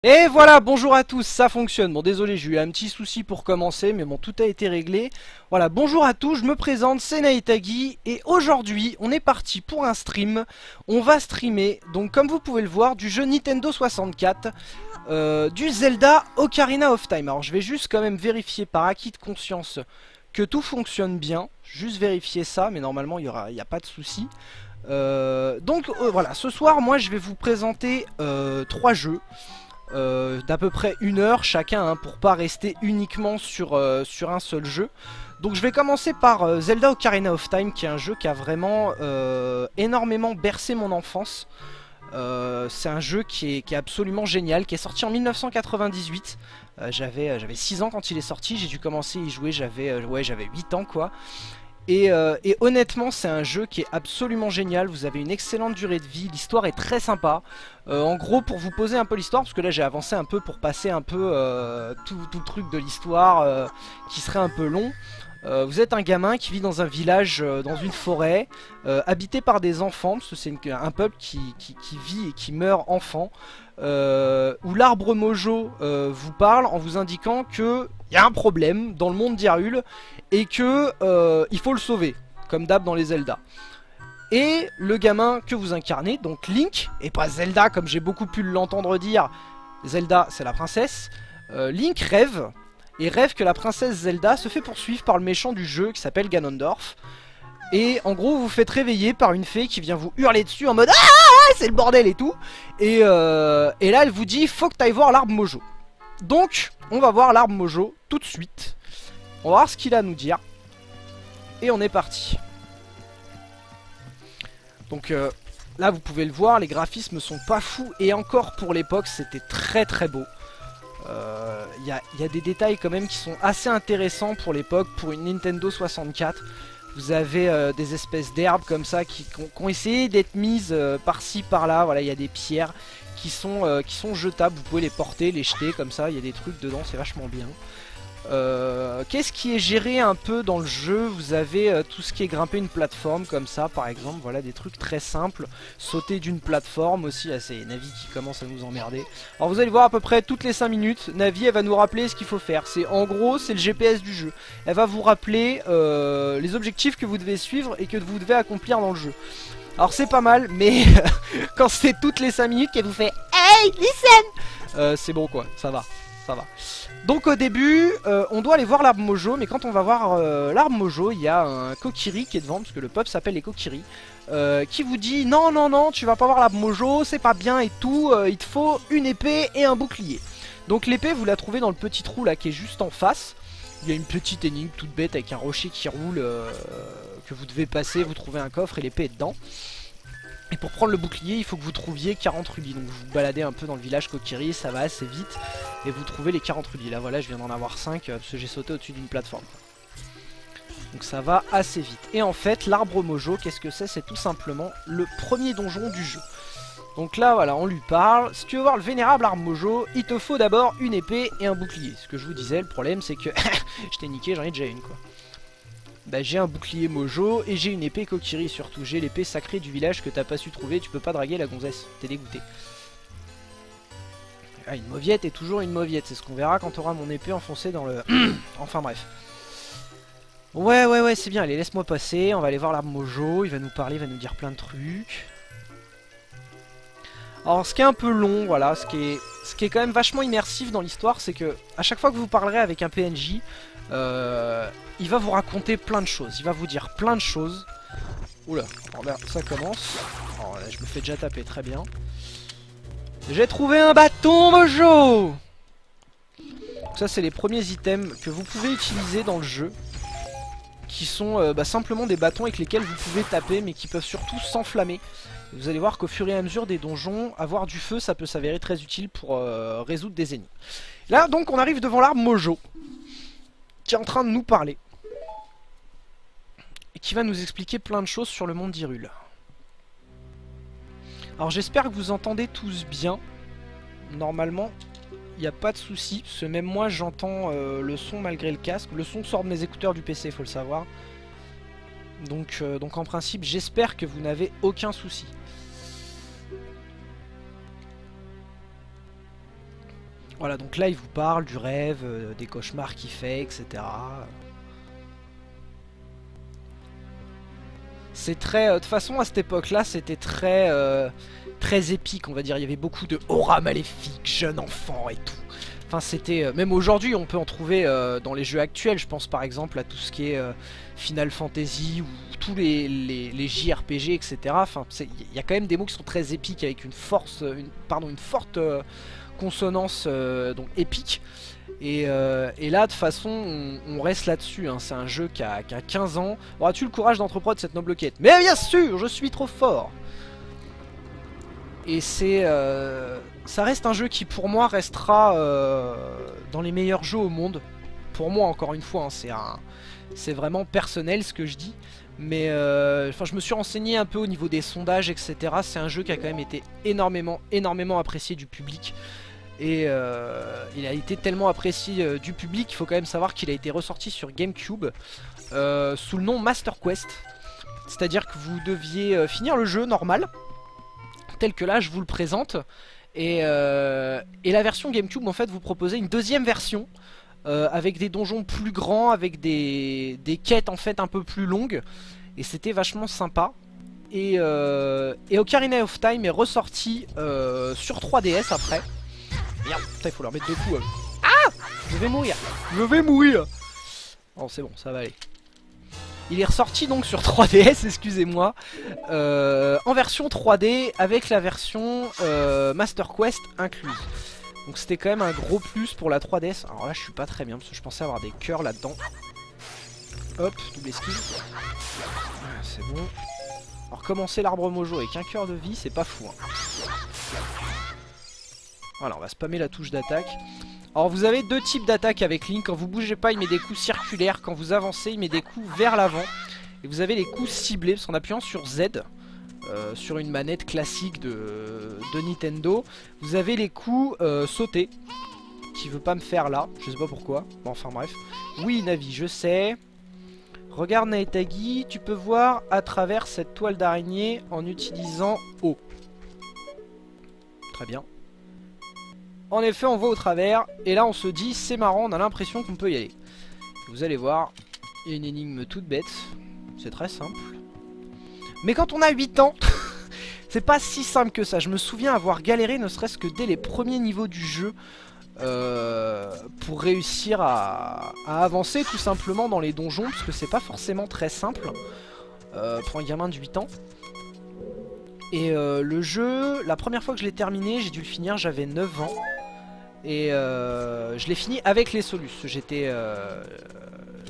Et voilà, bonjour à tous, ça fonctionne. Bon, désolé, j'ai eu un petit souci pour commencer, mais bon, tout a été réglé. Voilà, bonjour à tous, je me présente, c'est Naitagi, et aujourd'hui, on est parti pour un stream. On va streamer, donc comme vous pouvez le voir, du jeu Nintendo 64, du Zelda Ocarina of Time. Alors, je vais juste quand même vérifier par acquis de conscience que tout fonctionne bien. Juste vérifier ça, mais normalement, il n'y a pas de souci. Voilà, ce soir, moi, je vais vous présenter 3 jeux. D'à peu près 1 heure chacun, hein, pour pas rester uniquement sur un seul jeu. Donc je vais commencer par Zelda Ocarina of Time, qui est un jeu qui a vraiment énormément bercé mon enfance. C'est un jeu qui est absolument génial, qui est sorti en 1998. J'avais 6 ans quand il est sorti, j'ai dû commencer à y jouer, j'avais 8 ans quoi. Et honnêtement, c'est un jeu qui est absolument génial. Vous avez une excellente durée de vie. L'histoire est très sympa. En gros, pour vous poser un peu l'histoire, parce que là j'ai avancé un peu pour passer un peu tout le truc de l'histoire qui serait un peu long. Vous êtes un gamin qui vit dans un village, dans une forêt, habité par des enfants, parce que c'est un peuple qui vit et qui meurt enfant. Où l'arbre Mojo vous parle en vous indiquant que il y a un problème dans le monde d'Hyrule et que il faut le sauver, comme d'hab dans les Zelda. Et le gamin que vous incarnez, donc Link, et pas Zelda comme j'ai beaucoup pu l'entendre dire, Zelda c'est la princesse, Link rêve, et rêve que la princesse Zelda se fait poursuivre par le méchant du jeu qui s'appelle Ganondorf. Et en gros vous vous faites réveiller par une fée qui vient vous hurler dessus en mode ah c'est le bordel et tout. Et là elle vous dit faut que t'ailles voir l'arbre Mojo. Donc on va voir l'arbre Mojo tout de suite. On va voir ce qu'il a à nous dire. Et on est parti. Donc là vous pouvez le voir, les graphismes sont pas fous. Et encore pour l'époque c'était très très beau. Y a des détails quand même qui sont assez intéressants pour l'époque, pour une Nintendo 64. Vous avez des espèces d'herbes comme ça qui ont essayé d'être mises par-ci par-là. Voilà, il y a des pierres qui sont jetables. Vous pouvez les porter, les jeter comme ça. Il y a des trucs dedans, c'est vachement bien. Qu'est-ce qui est géré un peu dans le jeu? Vous avez tout ce qui est grimper une plateforme comme ça par exemple, voilà des trucs très simples. Sauter d'une plateforme aussi, là c'est Navi qui commence à nous emmerder. Alors vous allez voir à peu près toutes les 5 minutes, Navi elle va nous rappeler ce qu'il faut faire. En gros c'est le GPS du jeu. Elle va vous rappeler les objectifs que vous devez suivre et que vous devez accomplir dans le jeu. Alors c'est pas mal, mais quand c'est toutes les 5 minutes qu'elle vous fait hey listen, c'est bon quoi, ça va, ça va. Donc au début, on doit aller voir l'arbre Mojo, mais quand on va voir l'arbre Mojo, il y a un Kokiri qui est devant, parce que le peuple s'appelle les Kokiri, qui vous dit non, non, non, tu vas pas voir l'arbre Mojo, c'est pas bien et tout, il te faut une épée et un bouclier. Donc l'épée, vous la trouvez dans le petit trou là qui est juste en face. Il y a une petite énigme toute bête avec un rocher qui roule que vous devez passer, vous trouvez un coffre et l'épée est dedans. Et pour prendre le bouclier, il faut que vous trouviez 40 rubis. Donc vous vous baladez un peu dans le village Kokiri, ça va assez vite. Et vous trouvez les 40 rubis. Là voilà, je viens d'en avoir 5 parce que j'ai sauté au-dessus d'une plateforme. Donc ça va assez vite. Et en fait, l'arbre Mojo, qu'est-ce que c'est? C'est tout simplement le premier donjon du jeu. Donc là voilà, on lui parle. Si tu veux voir le vénérable arbre Mojo, il te faut d'abord une épée et un bouclier. Ce que je vous disais, le problème c'est que je t'ai niqué, j'en ai déjà une quoi. Bah, j'ai un bouclier Mojo et j'ai une épée Kokiri surtout. J'ai l'épée sacrée du village que t'as pas su trouver. Tu peux pas draguer la gonzesse. T'es dégoûté. Ah, une mauviette est toujours une mauviette. C'est ce qu'on verra quand t'auras mon épée enfoncée dans le... Enfin bref. Ouais, c'est bien. Allez, laisse-moi passer. On va aller voir l'arbre Mojo. Il va nous parler, il va nous dire plein de trucs. Alors, ce qui est un peu long, voilà, ce qui est quand même vachement immersif dans l'histoire, c'est que à chaque fois que vous parlerez avec un PNJ, il va vous raconter plein de choses. Il va vous dire plein de choses. Oula, alors ça commence. Alors là, je me fais déjà taper, très bien. J'ai trouvé un bâton Mojo. Ça c'est les premiers items que vous pouvez utiliser dans le jeu, qui sont simplement des bâtons avec lesquels vous pouvez taper, mais qui peuvent surtout s'enflammer. Vous allez voir qu'au fur et à mesure des donjons, avoir du feu ça peut s'avérer très utile pour résoudre des énigmes. Là donc on arrive devant l'arbre Mojo, qui est en train de nous parler. Et qui va nous expliquer plein de choses sur le monde d'Hyrule. Alors j'espère que vous entendez tous bien. Normalement, il n'y a pas de souci, parce que même moi j'entends le son malgré le casque. Le son sort de mes écouteurs du PC, faut le savoir. Donc en principe, j'espère que vous n'avez aucun souci. Voilà, donc là il vous parle du rêve, des cauchemars qu'il fait, etc. C'est très... de toute façon à cette époque-là c'était très... très épique on va dire. Il y avait beaucoup de aura maléfique, jeune enfant et tout. Enfin c'était... même aujourd'hui on peut en trouver dans les jeux actuels. Je pense par exemple à tout ce qui est Final Fantasy ou tous les JRPG, etc. Enfin il y a quand même des mots qui sont très épiques avec une force... une forte consonance donc épique. Et là de toute façon on reste là-dessus, hein. C'est un jeu qui a 15 ans. Auras-tu le courage d'entreprendre cette noble quête? Mais bien sûr, je suis trop fort. Et c'est ça reste un jeu qui pour moi restera dans les meilleurs jeux au monde. Pour moi encore une fois, hein, c'est vraiment personnel ce que je dis. Mais je me suis renseigné un peu au niveau des sondages, etc. C'est un jeu qui a quand même été énormément apprécié du public. Et il a été tellement apprécié du public qu'il faut quand même savoir qu'il a été ressorti sur GameCube sous le nom Master Quest. C'est à dire que vous deviez finir le jeu normal tel que là je vous le présente. Et la version GameCube en fait vous proposait une deuxième version avec des donjons plus grands, avec des quêtes en fait un peu plus longues. Et c'était vachement sympa. Et Ocarina of Time est ressorti sur 3DS après. Merde, putain, il faut leur mettre deux coups. Ah! Je vais mourir. Je vais mourir. Oh, c'est bon, ça va aller. Il est ressorti donc sur 3DS, excusez-moi, en version 3D avec la version Master Quest incluse. Donc c'était quand même un gros plus pour la 3DS. Alors là, je suis pas très bien parce que je pensais avoir des cœurs là-dedans. Hop, double esquive. C'est bon. Alors commencer l'arbre mojo avec un cœur de vie, c'est pas fou, hein. Voilà, on va spammer la touche d'attaque. Alors vous avez deux types d'attaque avec Link. Quand vous bougez pas, il met des coups circulaires. Quand vous avancez, il met des coups vers l'avant. Et vous avez les coups ciblés, parce qu'en appuyant sur Z, sur une manette classique de Nintendo, vous avez les coups sautés, qui veut pas me faire là, je sais pas pourquoi. Bon, enfin bref. Oui, Navi, je sais. Regarde Naetagi, tu peux voir à travers cette toile d'araignée en utilisant O. Très bien. En effet, on voit au travers, et là on se dit, c'est marrant, on a l'impression qu'on peut y aller. Vous allez voir, il y a une énigme toute bête, c'est très simple. Mais quand on a 8 ans, c'est pas si simple que ça. Je me souviens avoir galéré, ne serait-ce que dès les premiers niveaux du jeu, pour réussir à avancer tout simplement dans les donjons, parce que c'est pas forcément très simple pour un gamin de 8 ans. Et le jeu, la première fois que je l'ai terminé, j'ai dû le finir, j'avais 9 ans. Et je l'ai fini avec les Solus.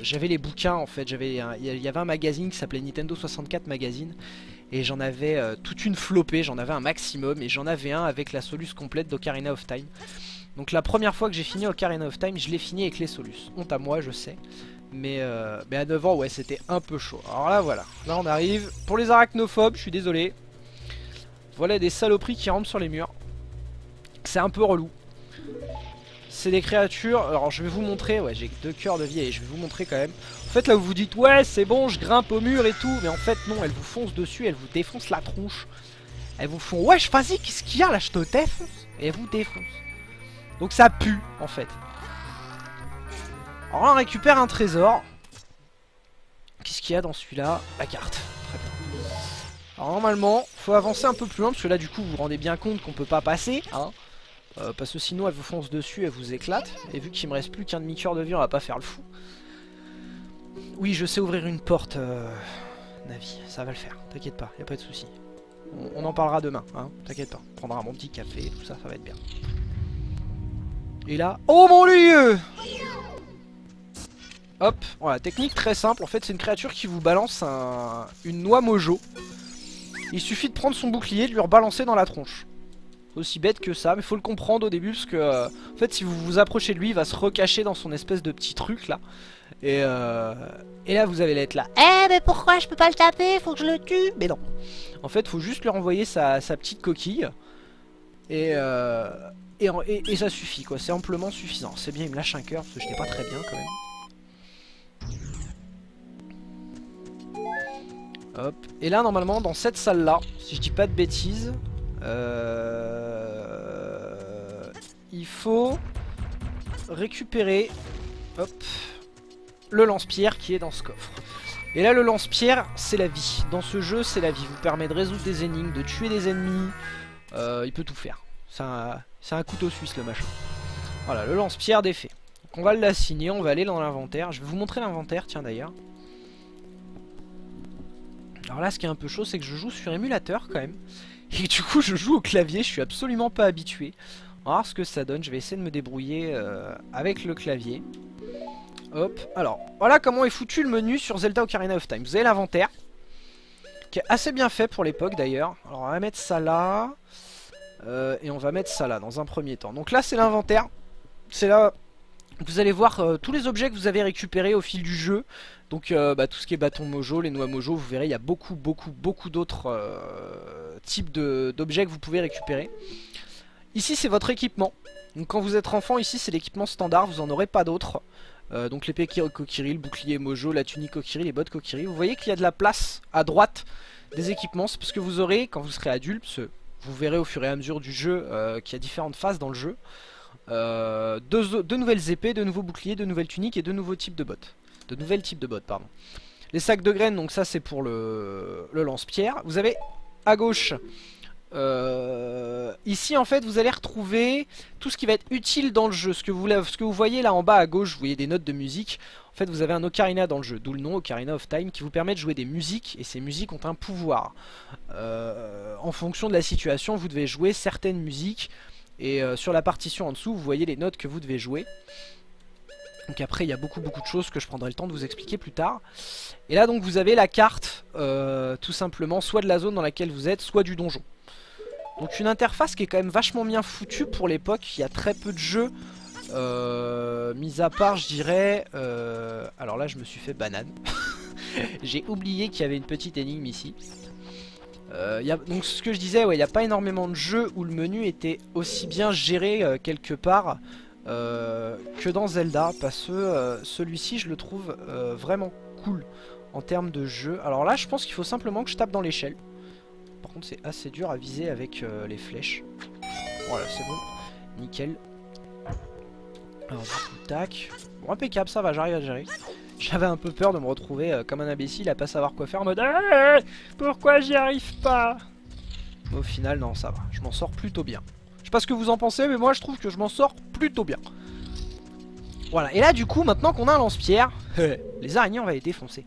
J'avais les bouquins en fait. Il y avait un magazine qui s'appelait Nintendo 64 Magazine. Et j'en avais toute une flopée, j'en avais un maximum. Et j'en avais un avec la Solus complète d'Ocarina of Time. Donc la première fois que j'ai fini Ocarina of Time, je l'ai fini avec les Solus. Honte à moi, je sais. Mais à 9 ans, ouais, c'était un peu chaud. Alors là, voilà. Là, on arrive. Pour les arachnophobes, je suis désolé. Voilà des saloperies qui rampent sur les murs. C'est un peu relou. C'est des créatures, alors je vais vous montrer, ouais j'ai 2 cœurs de vie et je vais vous montrer quand même. En fait là vous vous dites ouais c'est bon je grimpe au mur et tout, mais en fait non, elles vous foncent dessus, elles vous défoncent la tronche. Elles vous font wesh vas-y qu'est-ce qu'il y a là, je te défonce. Et elles vous défoncent. Donc ça pue en fait. Alors là on récupère un trésor. Qu'est-ce qu'il y a dans celui-là? La carte. Très bien. Alors normalement faut avancer un peu plus loin parce que là du coup vous vous rendez bien compte qu'on peut pas passer hein. Parce que sinon elle vous fonce dessus, elle vous éclate. Et vu qu'il me reste plus qu'un demi-cœur de vie, on va pas faire le fou. Oui, je sais ouvrir une porte, Navi, ça va le faire, t'inquiète pas, y a pas de souci. On en parlera demain, hein, t'inquiète pas. On prendra mon petit café, tout ça, ça va être bien. Et là, oh mon dieu! Hop, voilà, technique très simple. En fait, c'est une créature qui vous balance une noix mojo. Il suffit de prendre son bouclier, de lui rebalancer dans la tronche. Aussi bête que ça, mais faut le comprendre au début parce que en fait si vous vous approchez de lui, il va se recacher dans son espèce de petit truc là. Et là vous allez l'être là. Eh mais pourquoi je peux pas le taper? Faut que je le tue. Mais non. En fait faut juste lui renvoyer sa petite coquille. Et ça suffit quoi, c'est amplement suffisant. C'est bien, il me lâche un cœur parce que je n'ai pas très bien quand même. Hop. Et là normalement dans cette salle là, si je dis pas de bêtises, il faut récupérer, hop, le lance-pierre qui est dans ce coffre. Et là le lance-pierre c'est la vie. Dans ce jeu c'est la vie. Vous permet de résoudre des énigmes, de tuer des ennemis. Il peut tout faire. C'est un couteau suisse le machin. Voilà, le lance-pierre défait. Donc on va l'assigner, on va aller dans l'inventaire. Je vais vous montrer l'inventaire, tiens d'ailleurs. Alors là ce qui est un peu chaud c'est que je joue sur émulateur quand même. Et du coup je joue au clavier, je suis absolument pas habitué. On va voir ce que ça donne, je vais essayer de me débrouiller avec le clavier. Hop, alors voilà comment est foutu le menu sur Zelda Ocarina of Time. Vous avez l'inventaire, qui est assez bien fait pour l'époque d'ailleurs. Alors on va mettre ça là, et on va mettre ça là dans un premier temps. Donc là c'est l'inventaire, c'est là vous allez voir tous les objets que vous avez récupérés au fil du jeu. Donc tout ce qui est bâton mojo, les noix mojo, vous verrez il y a beaucoup d'autres types d'objets que vous pouvez récupérer. Ici c'est votre équipement. Donc quand vous êtes enfant, ici c'est l'équipement standard, vous n'en aurez pas d'autres. Donc l'épée Kokiri, le bouclier mojo, la tunique Kokiri, les bottes Kokiri. Vous voyez qu'il y a de la place à droite des équipements. C'est parce que vous aurez, quand vous serez adulte, vous verrez au fur et à mesure du jeu qu'il y a différentes phases dans le jeu. Deux nouvelles épées, de nouveaux boucliers, de nouvelles tuniques et de nouveaux types de bottes. De nouvelles types de bottes, pardon. Les sacs de graines, donc ça c'est pour le lance-pierre. Vous avez à gauche, ici en fait vous allez retrouver tout ce qui va être utile dans le jeu. Ce que vous voyez là en bas à gauche, vous voyez des notes de musique. En fait vous avez un ocarina dans le jeu, d'où le nom Ocarina of Time, qui vous permet de jouer des musiques. Et ces musiques ont un pouvoir. En fonction de la situation, vous devez jouer certaines musiques. Et sur la partition en dessous, vous voyez les notes que vous devez jouer. Donc après il y a beaucoup de choses que je prendrai le temps de vous expliquer plus tard. Et là donc vous avez la carte tout simplement, soit de la zone dans laquelle vous êtes, soit du donjon. Donc une interface qui est quand même vachement bien foutue pour l'époque. Il y a très peu de jeux, mis à part je dirais alors là je me suis fait banane. J'ai oublié qu'il y avait une petite énigme ici. Donc ce que je disais, ouais, il n'y a pas énormément de jeux où le menu était aussi bien géré quelque part que dans Zelda, parce que celui-ci je le trouve vraiment cool en termes de jeu. Alors là je pense qu'il faut simplement que je tape dans l'échelle. Par contre c'est assez dur à viser avec les flèches. Voilà c'est bon, nickel. Alors du coup tac, bon impeccable, ça va, j'arrive à gérer. J'avais un peu peur de me retrouver comme un imbécile à pas savoir quoi faire en mode pourquoi j'y arrive pas. Mais au final non ça va, je m'en sors plutôt bien. Je sais pas ce que vous en pensez mais moi je trouve que je m'en sors plutôt bien. Voilà, et là du coup maintenant qu'on a un lance-pierre, les araignées on va les défoncer.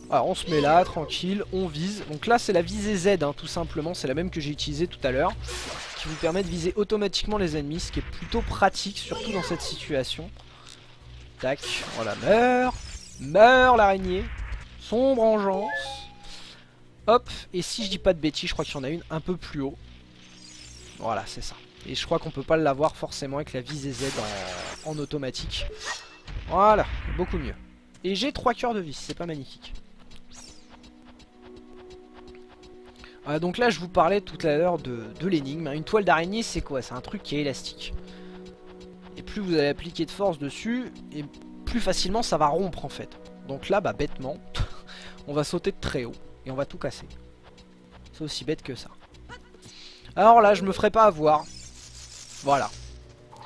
Alors on se met là, tranquille, on vise. Donc là c'est la visée Z hein, tout simplement, c'est la même que j'ai utilisée tout à l'heure, qui vous permet de viser automatiquement les ennemis, ce qui est plutôt pratique, surtout dans cette situation. Tac, voilà, meurt l'araignée, sombre engeance. Hop, et si je dis pas de bêtises, je crois qu'il y en a une un peu plus haut. Voilà, c'est ça. Et je crois qu'on peut pas l'avoir forcément avec la visée Z en automatique. Voilà, beaucoup mieux. Et j'ai 3 cœurs de vis, c'est pas magnifique. Donc là je vous parlais tout à l'heure de l'énigme. Une toile d'araignée c'est quoi? C'est un truc qui est élastique. Et plus vous allez appliquer de force dessus, et plus facilement ça va rompre en fait. Donc là bah bêtement, on va sauter de très haut et on va tout casser. C'est aussi bête que ça. Alors là je me ferai pas avoir. Voilà.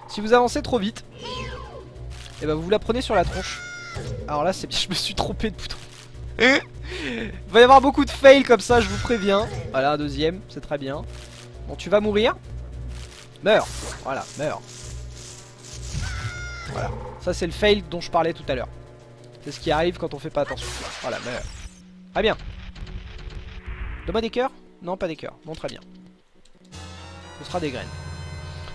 Si vous avancez trop vite, et bah vous la prenez sur la tronche. Alors là c'est bien, je me suis trompé de bouton. Il va y avoir beaucoup de fails comme ça, je vous préviens. Voilà un deuxième, c'est très bien. Bon tu vas mourir. Meurs. Voilà, meurs. Voilà, ça c'est le fail dont je parlais tout à l'heure. C'est ce qui arrive quand on fait pas attention. Voilà, meurs. Très bien. Donne-moi des cœurs? Non, pas des cœurs. Bon, très bien. Ce sera des graines.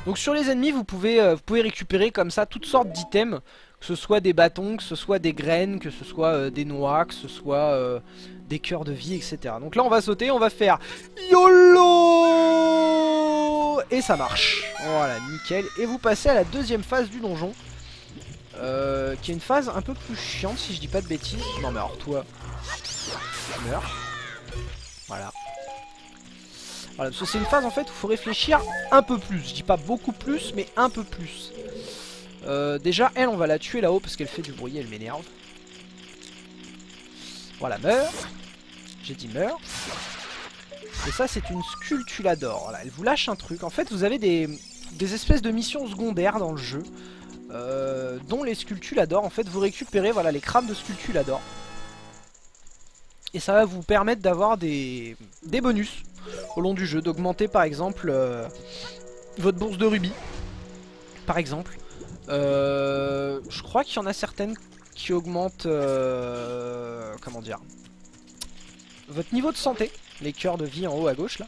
Donc sur les ennemis, vous pouvez récupérer comme ça toutes sortes d'items. Que ce soit des bâtons, que ce soit des graines, que ce soit des noix, que ce soit des cœurs de vie, etc. Donc là on va sauter, on va faire YOLO. Et ça marche. Voilà, nickel. Et vous passez à la deuxième phase du donjon. Qui est une phase un peu plus chiante si je dis pas de bêtises. Non mais alors toi, meurs. Voilà. Voilà, parce que c'est une phase en fait où il faut réfléchir un peu plus. Je dis pas beaucoup plus, mais un peu plus. Déjà elle on va la tuer là-haut parce qu'elle fait du bruit, elle m'énerve. Voilà, meurt. J'ai dit meurt. Et ça c'est une sculptulador. Voilà, elle vous lâche un truc. En fait vous avez des... des espèces de missions secondaires dans le jeu, dont les Sculptuladors. En fait, vous récupérez voilà, les crânes de Sculptuladors. Et ça va vous permettre d'avoir des bonus au long du jeu, d'augmenter par exemple votre bourse de rubis, par exemple. Je crois qu'il y en a certaines qui augmentent, comment dire, votre niveau de santé, les cœurs de vie en haut à gauche là.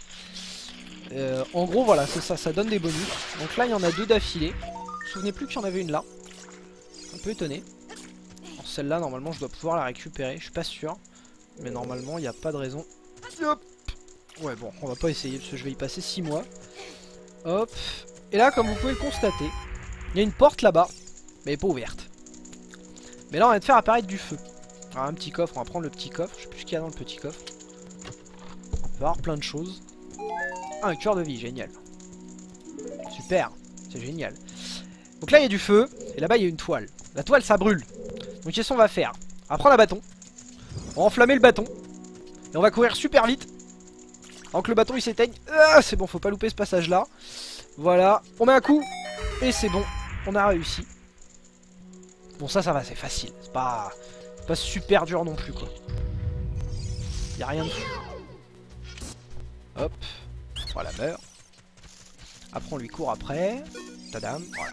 En gros voilà, c'est ça, ça donne des bonus. Donc là il y en a 2 d'affilée. Je me souvenais plus qu'il y en avait une là. Un peu étonné. Celle-là normalement je dois pouvoir la récupérer, je suis pas sûr. Mais normalement il n'y a pas de raison. Hop. Ouais bon, on va pas essayer parce que je vais y passer 6 mois. Hop. Et là comme vous pouvez le constater, il y a une porte là-bas, mais elle est pas ouverte. Mais là on va te faire apparaître du feu. Alors un petit coffre, on va prendre le petit coffre, je sais plus ce qu'il y a dans le petit coffre. On va avoir plein de choses. Ah, un cœur de vie, génial. Super, c'est génial. Donc là il y a du feu, et là-bas il y a une toile. La toile ça brûle. Donc qu'est-ce qu'on va faire? On va prendre un bâton. On va enflammer le bâton. Et on va courir super vite. Avant que le bâton il s'éteigne. Ah, c'est bon, faut pas louper ce passage là. Voilà, on met un coup. Et c'est bon, on a réussi. Bon ça va, c'est facile. C'est pas super dur non plus quoi. Y'a rien de fou. Hop. Voilà, meurt. Après on lui court après. Tadam, voilà.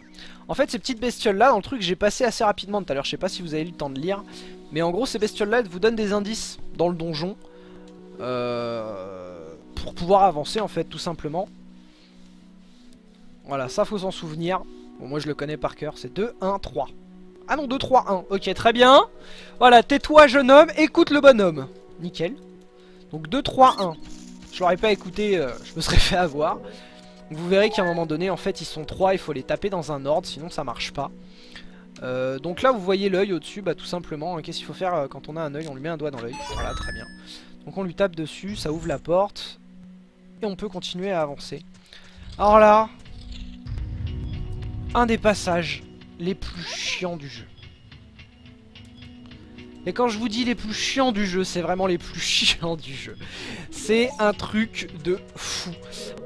En fait ces petites bestioles là, dans le truc j'ai passé assez rapidement tout à l'heure, je sais pas si vous avez eu le temps de lire. Mais en gros ces bestioles là elles vous donnent des indices dans le donjon. Pour pouvoir avancer en fait tout simplement. Voilà, ça faut s'en souvenir. Bon moi je le connais par cœur, c'est 2, 1, 3. Ah non, 2, 3, 1, ok très bien. Voilà, tais-toi jeune homme, écoute le bonhomme. Nickel. Donc 2, 3, 1. Je l'aurais pas écouté, je me serais fait avoir. Vous verrez qu'à un moment donné, en fait, ils sont 3, il faut les taper dans un ordre, sinon ça marche pas. Donc là, vous voyez l'œil au-dessus, bah tout simplement, hein, qu'est-ce qu'il faut faire quand on a un œil? On lui met un doigt dans l'œil, voilà, très bien. Donc on lui tape dessus, ça ouvre la porte, et on peut continuer à avancer. Alors là, un des passages les plus chiants du jeu. Et quand je vous dis les plus chiants du jeu, c'est vraiment les plus chiants du jeu. C'est un truc de fou.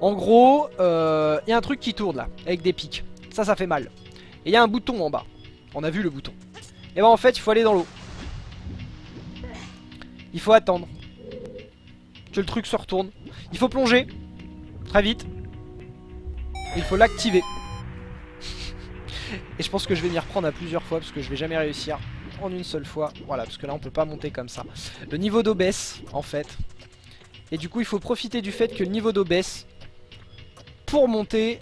En gros, y a un truc qui tourne là, avec des pics. Ça fait mal. Et il y a un bouton en bas. On a vu le bouton. Et ben en fait, il faut aller dans l'eau. Il faut attendre que le truc se retourne. Il faut plonger. Très vite. Il faut l'activer. Et je pense que je vais m'y reprendre à plusieurs fois parce que je vais jamais réussir en une seule fois. Voilà, parce que là on peut pas monter comme ça. Le niveau d'eau baisse en fait. Et du coup il faut profiter du fait que le niveau d'eau baisse pour monter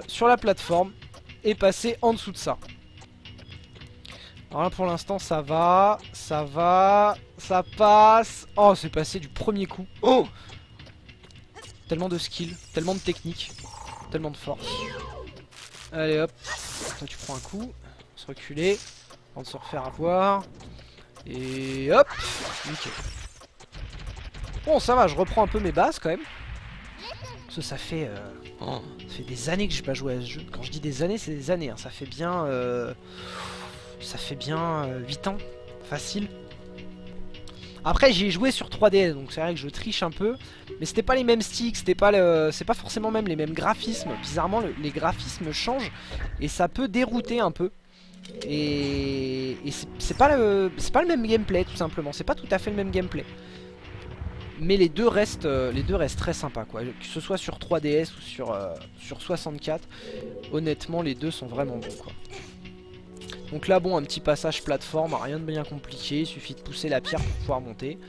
sur la plateforme et passer en dessous de ça. Alors là pour l'instant ça va, ça passe. Oh c'est passé du premier coup. Oh, tellement de skill, tellement de technique, tellement de force. Allez hop, toi tu prends un coup, on se reculer, avant de se refaire avoir. Et hop, nickel. Bon ça va, je reprends un peu mes bases quand même. Parce que ça fait des années que j'ai pas joué à ce jeu. Quand je dis des années, c'est des années, hein. Ça fait bien 8 ans, facile. Après j'y ai joué sur 3DS, donc c'est vrai que je triche un peu. Mais c'était pas les mêmes sticks, c'est pas forcément même les mêmes graphismes. Bizarrement les graphismes changent et ça peut dérouter un peu. Et c'est pas le même gameplay tout simplement, c'est pas tout à fait le même gameplay. Mais les deux restent très sympas quoi. Que ce soit sur 3DS ou sur 64, honnêtement les deux sont vraiment bons quoi. Donc là bon, un petit passage plateforme, rien de bien compliqué, il suffit de pousser la pierre pour pouvoir monter.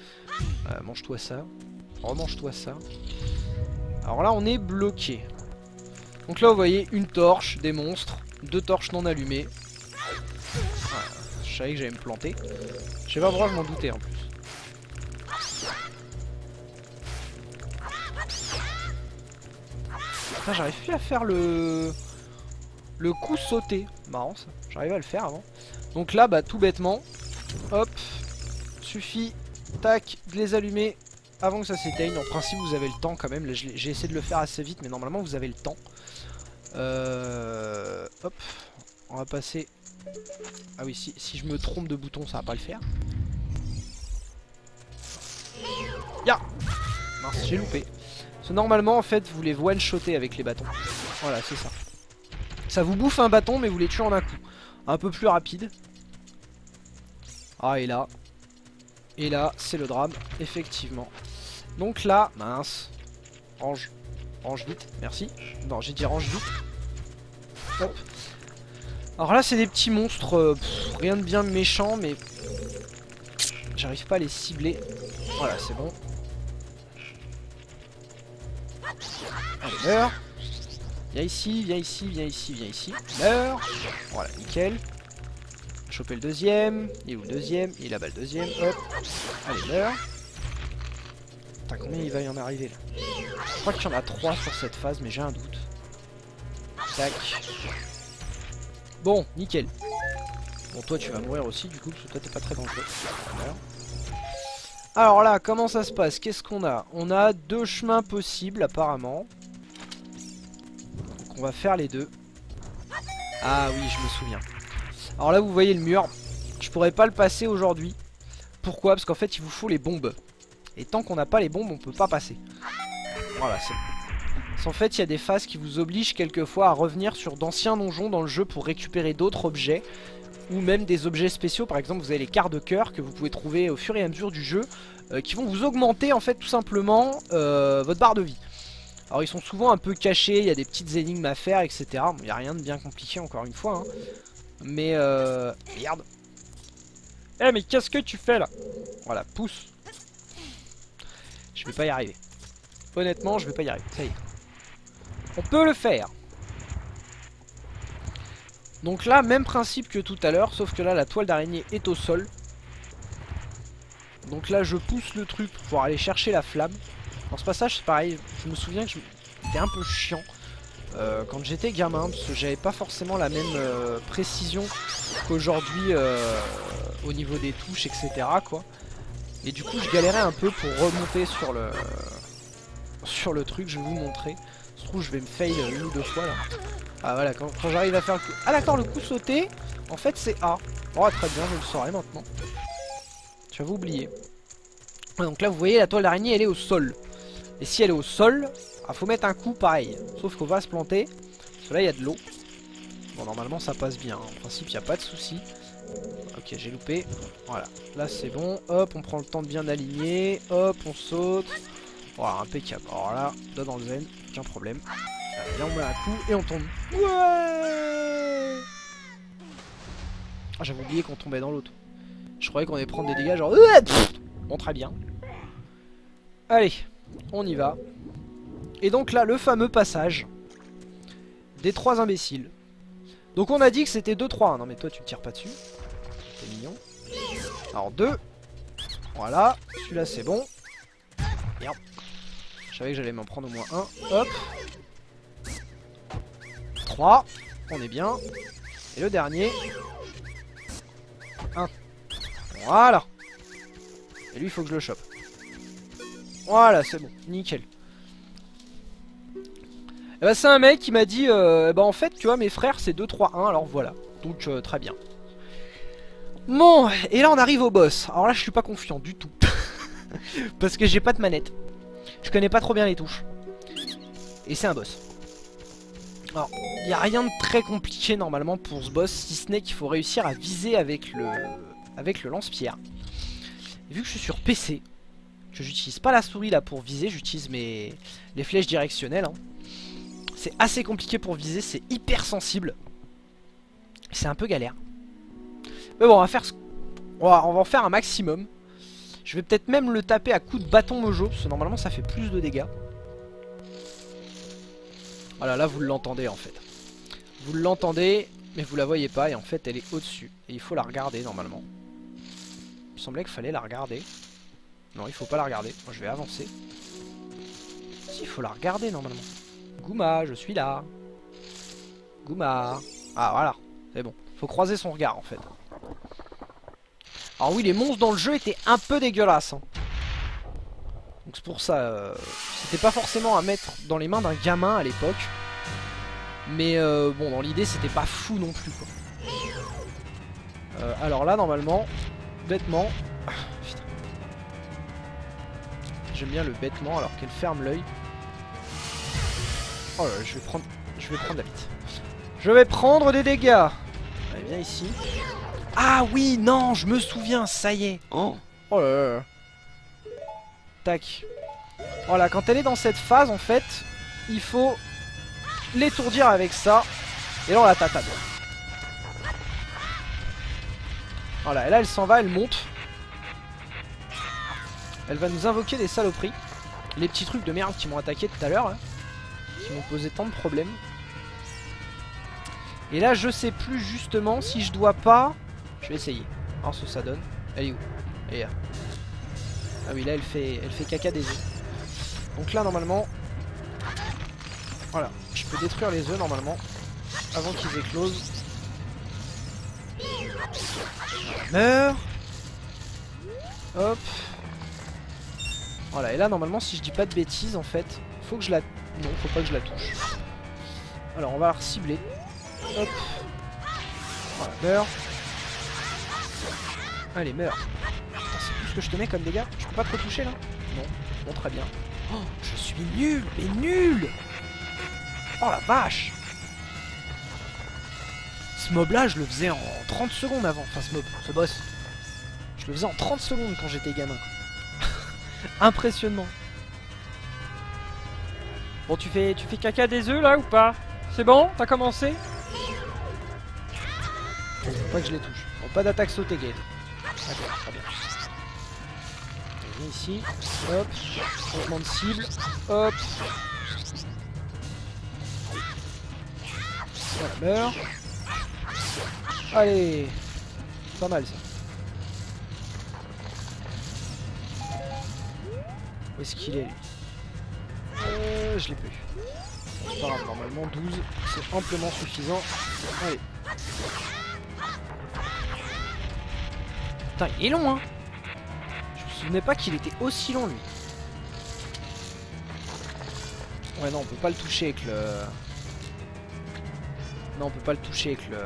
Mange-toi ça. Remange-toi ça. Alors là on est bloqué. Donc là vous voyez une torche, des monstres, 2 torches non allumées. Voilà, je savais que j'allais me planter. Je sais pas pourquoi je m'en doutais en plus. Putain, j'arrive plus à faire le coup sauté. Marrant ça, j'arrive à le faire avant. Donc là bah tout bêtement, hop, suffit, tac, de les allumer avant que ça s'éteigne. En principe vous avez le temps quand même, j'ai essayé de le faire assez vite mais normalement vous avez le temps. Hop, on va passer. Ah oui, si je me trompe de bouton ça va pas le faire. Ya, mince, j'ai loupé. Parce que normalement en fait vous les one-shotter avec les bâtons. Voilà c'est ça. Ça vous bouffe un bâton mais vous les tuez en un coup. Un peu plus rapide. Ah et là c'est le drame, effectivement. Donc là, mince. Range vite, merci. Non, j'ai dit range vite. Hop. Alors là c'est des petits monstres, rien de bien méchant mais j'arrive pas à les cibler. Voilà, c'est bon. Allez, meurs. Viens ici, viens ici, viens ici, viens ici. Meurs. Voilà, nickel. Choper le deuxième. Il est où le deuxième? Il est là-bas le deuxième. Hop. Allez, meurs. Putain, combien il va y en arriver là? Je crois qu'il y en a 3 sur cette phase, mais j'ai un doute. Tac. Bon, nickel. Bon, toi tu vas mourir aussi du coup, parce que toi t'es pas très dangereux. Meurs. Alors là, comment ça se passe? Qu'est-ce qu'on a? On a 2 chemins possibles apparemment. Donc on va faire les deux. Ah oui, je me souviens. Alors là, vous voyez le mur. Je pourrais pas le passer aujourd'hui. Pourquoi? Parce qu'en fait, il vous faut les bombes. Et tant qu'on n'a pas les bombes, on peut pas passer. Voilà, c'est... En fait, il y a des phases qui vous obligent quelquefois à revenir sur d'anciens donjons dans le jeu pour récupérer d'autres objets. Ou même des objets spéciaux, par exemple vous avez les quarts de cœur que vous pouvez trouver au fur et à mesure du jeu, qui vont vous augmenter en fait tout simplement votre barre de vie. Alors ils sont souvent un peu cachés, il y a des petites énigmes à faire, etc. Bon, il n'y a rien de bien compliqué encore une fois, hein. Mais merde. Eh mais qu'est-ce que tu fais là? Voilà, pousse. Je vais pas y arriver. Honnêtement, je vais pas y arriver, ça y est. On peut le faire. Donc là, même principe que tout à l'heure, sauf que là, la toile d'araignée est au sol. Donc là, je pousse le truc pour pouvoir aller chercher la flamme. Dans ce passage, c'est pareil. Je me souviens que c'était un peu chiant quand j'étais gamin, parce que j'avais pas forcément la même précision qu'aujourd'hui au niveau des touches, etc. quoi. Et du coup, je galérais un peu pour remonter sur le truc. Je vais vous montrer. Ça se trouve, je vais me fail une ou deux fois là. Ah voilà, quand j'arrive à faire le coup... Ah d'accord, le coup sauté, en fait c'est A. Oh très bien, je le saurai maintenant. J'avais oublié. Donc là vous voyez la toile d'araignée elle est au sol. Et si elle est au sol, ah, faut mettre un coup pareil. Sauf qu'on va se planter. Parce que là il y a de l'eau. Bon normalement ça passe bien, en principe il n'y a pas de souci. Ok j'ai loupé. Voilà, là c'est bon. Hop, on prend le temps de bien aligner. Hop, on saute. Voilà, impeccable. Alors là, doigt dans le zen, aucun problème. Allez, on met un coup et on tombe. Ouais. Ah, j'avais oublié qu'on tombait dans l'autre. Je croyais qu'on allait prendre des dégâts genre... Bon, très bien. Allez, on y va. Et donc là, le fameux passage des 3 imbéciles. Donc on a dit que c'était 2-3. Non mais toi, tu me tires pas dessus. C'est mignon. Alors 2. Voilà, celui-là c'est bon. Merde. Je savais que j'allais m'en prendre au moins un. Hop. 3, on est bien. Et le dernier 1. Voilà. Et lui il faut que je le chope. Voilà, c'est bon, nickel. Et bah c'est un mec qui m'a dit bah en fait tu vois mes frères c'est 2, 3, 1. Alors voilà, donc très bien. Bon, et là on arrive au boss. Alors là je suis pas confiant du tout. Parce que j'ai pas de manette. Je connais pas trop bien les touches. Et c'est un boss. Alors, il n'y a rien de très compliqué normalement pour ce boss, si ce n'est qu'il faut réussir à viser avec le lance-pierre. Vu que je suis sur PC, que j'utilise pas la souris là pour viser, j'utilise les flèches directionnelles. Hein. C'est assez compliqué pour viser, c'est hyper sensible. C'est un peu galère. Mais bon, on va en faire un maximum. Je vais peut-être même le taper à coups de bâton mojo, parce que normalement ça fait plus de dégâts. Voilà, là vous l'entendez en fait. Vous l'entendez, mais vous la voyez pas, et en fait elle est au-dessus. Et il faut la regarder normalement. Il me semblait qu'il fallait la regarder. Non, il faut pas la regarder. Moi je vais avancer. Si, il faut la regarder normalement. Gouma, je suis là. Gouma. Ah voilà, c'est bon. Faut croiser son regard en fait. Alors oui, les monstres dans le jeu étaient un peu dégueulasses. Hein. Donc c'est pour ça, c'était pas forcément à mettre dans les mains d'un gamin à l'époque. Mais bon, dans l'idée, c'était pas fou non plus, quoi. Alors là, normalement, bêtement... Putain. J'aime bien le bêtement, alors qu'elle ferme l'œil. Oh là là, je vais prendre la bite. Je vais prendre des dégâts. Allez, viens ici. Ah oui, non, je me souviens, ça y est. Oh, oh là là là. Tac. Voilà, quand elle est dans cette phase, en fait, il faut l'étourdir avec ça. Et là, on la tatane. Voilà, et là, elle s'en va, elle monte. Elle va nous invoquer des saloperies. Les petits trucs de merde qui m'ont attaqué tout à l'heure. Hein, qui m'ont posé tant de problèmes. Et là, je sais plus justement si je dois pas... Je vais essayer. Alors, ce que ça donne. Elle est où? Elle est là. Ah oui, là, elle fait caca des œufs. Donc là, normalement... Voilà. Je peux détruire les œufs, normalement. Avant qu'ils éclosent. Meurs. Hop. Voilà, et là, normalement, si je dis pas de bêtises, en fait, faut que je la... Non, faut pas que je la touche. Alors, on va la recibler. Hop. Voilà, meurs. Allez, meurs. C'est tout ce que je te mets comme dégâts. Je peux pas te retoucher, là? Non. Bon, très bien. Oh, je suis nul, mais nul. Oh, la vache. Ce mob-là, je le faisais en 30 secondes avant. Enfin, ce boss. Je le faisais en 30 secondes quand j'étais gamin. Impressionnant. Bon, tu fais caca des œufs là ou pas? C'est bon? T'as commencé? Faut pas que je les touche. Bon, pas d'attaque sautée, Gate. D'accord, très bien. Viens ici. Hop. Changement de cible. Hop. Voilà, meurt. Allez. Pas mal ça. Où est-ce qu'il est, lui? Je l'ai plus. C'est pas grave, normalement 12, c'est amplement suffisant. Allez. Putain, il est long, hein. Je me souvenais pas qu'il était aussi long, lui. Ouais, non, on peut pas le toucher avec le... Non, on peut pas le toucher avec le...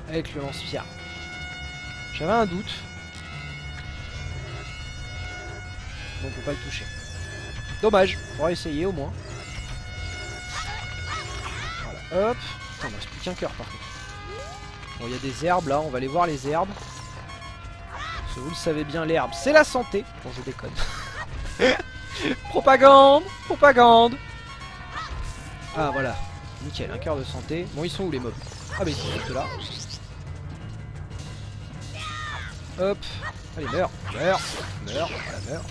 Avec le lance-pierre. J'avais un doute. Donc on peut pas le toucher. Dommage, on va essayer au moins. Voilà, hop. Putain, il me reste plus qu'un cœur par contre. Bon, il y a des herbes là, on va aller voir les herbes. Parce que vous le savez bien, l'herbe, c'est la santé. Bon, je déconne. Propagande, propagande. Ah, voilà. Nickel, un cœur de santé. Bon, ils sont où les mobs? Ah, bah ils sont juste là. Hop. Allez, meurs, meurs, meurs, voilà, meurs.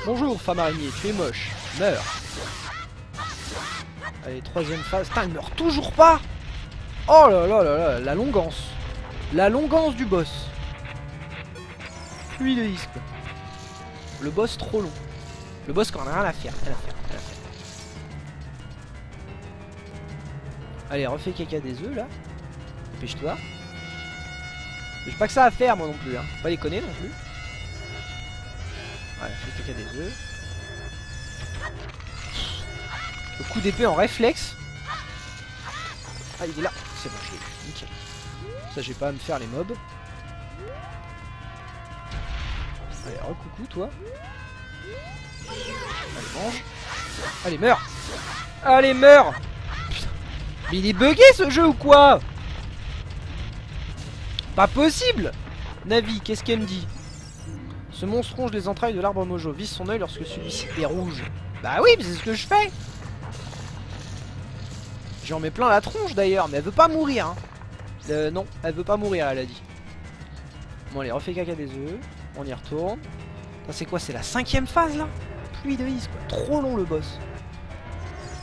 Bonjour, femme araignée, tu es moche. Meurs. Allez, troisième phase. Putain, il meurt toujours pas. Oh là là là là, la longance. La longance du boss. Lui de isque. Le boss trop long. Le boss qu'on a rien à faire. Allez, refais caca des œufs là. Dépêche-toi. J'ai pas que ça à faire moi non plus, hein. Faut pas les connaître non plus. Voilà, fais caca des œufs. Le coup d'épée en réflexe. Ah, il est là. C'est bon, je l'ai eu. Nickel. Ça, j'ai pas à me faire les mobs. Allez, recoucou toi. Allez, mange. Allez, meurs. Allez, meurs. Putain. Mais il est bugué ce jeu ou quoi? Pas possible. Navi, qu'est-ce qu'elle me dit? Ce monstre ronge les entrailles de l'arbre mojo. Vise son œil lorsque celui-ci est rouge. Bah oui, mais c'est ce que je fais. J'en mets plein la tronche d'ailleurs, mais elle veut pas mourir. Hein. Non, elle veut pas mourir, elle a dit. Bon, allez, refais caca des œufs. On y retourne. C'est quoi? C'est la 5ème phase là? Pluie de is quoi. Trop long le boss.